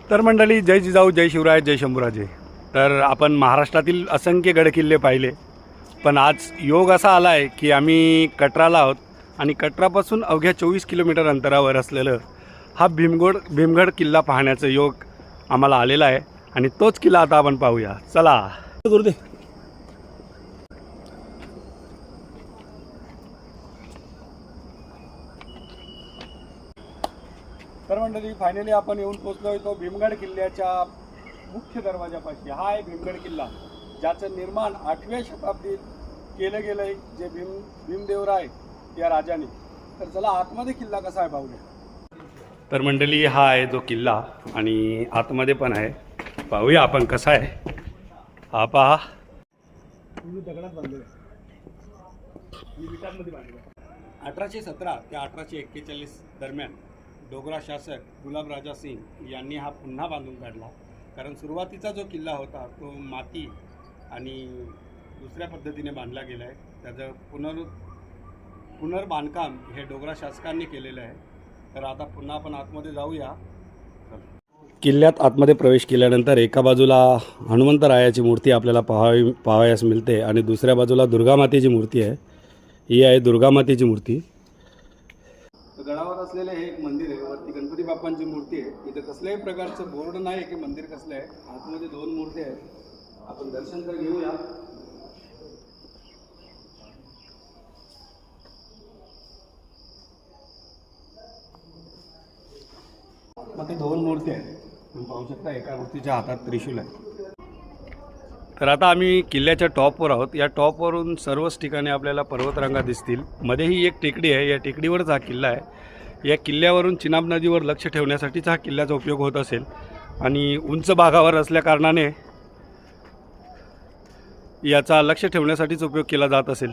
तर मंडळी, जय जिजाऊ, जय शिवराय, जय शंभूराजे. तर आपण महाराष्ट्रातील असंख्य गडकिल्ले पाहिले, पण आज योग असा आला आहे की आम्ही कटराला आहोत आणि कटरापासून अवघ्या 24 किलोमीटर अंतरावर असलेलं हा भीमगड किल्ला पाहण्याचा योग आम्हाला आलेला आहे आणि तोच किल्ला आता आपण पाहूया. चला करू दे. तर मंडळी, फायनली आपण येऊन पोहोचलो तो भीमगड किल्ल्याच्या मुख्य दरवाजापाशी. हा आहे भीमगड किल्ला, ज्याचं निर्माण 8व्या शताब्दीत केलं गेलं आहे, जे भीमदेवराय या राजाने. तर चला आतमध्ये किल्ला कसा आहे पाहूया. तर मंडळी, हा आहे जो किल्ला आणि आतमध्ये पण आहे, पाहूया आपण कसा आहे. हा पहा, दगडात बांधलेला आहे, विटांमध्ये बांधलेला. 1817 ते 1841 दरम्यान डोगरा शासक गुलाबराजा सिंग यांनी हा पुन्हा बांधून काढला. कारण सुरुवातीचा जो किल्ला होता तो माती आणि दुसऱ्या पद्धतीने बांधला गेला आहे. त्याचं पुनर्बांधकाम हे डोगरा शासकांनी केलेलं आहे. तर आता पुन्हा आपण आतमध्ये जाऊया. किल्ल्यात आतमध्ये प्रवेश केल्यानंतर एका बाजूला हनुमंतरायाची मूर्ती आपल्याला पाहावयास मिळते आणि दुसऱ्या बाजूला दुर्गामातेची मूर्ती आहे. ही आहे दुर्गामातेची मूर्ती. गडावर असलेले हे एक मंदिर आहे. वरती गणपती बाप्पांची मूर्ती आहे. इथं कसल्याही प्रकारचं बोर्ड नाही की मंदिर कसलं आहे. आतमध्ये 2 मूर्ती आहेत, आपण दर्शन तर घेऊया. मग ते 2 मूर्ती आहेत, तुम्ही पाहू शकता. एका मूर्तीच्या हातात त्रिशूल आहे. तर आता आम्ही किल्ल्याच्या टॉपवर आहोत. या टॉपवरून सर्वच ठिकाणी आपल्याला पर्वतरांगा दिसतील. मध्येही एक टेकडी आहे, या टेकडीवरच हा किल्ला आहे. या किल्ल्यावरून चिनाब नदीवर लक्ष ठेवण्यासाठीच हा किल्ल्याचा उपयोग होत असेल आणि उंच भागावर असल्याकारणाने याचा लक्ष ठेवण्यासाठीच उपयोग केला जात असेल.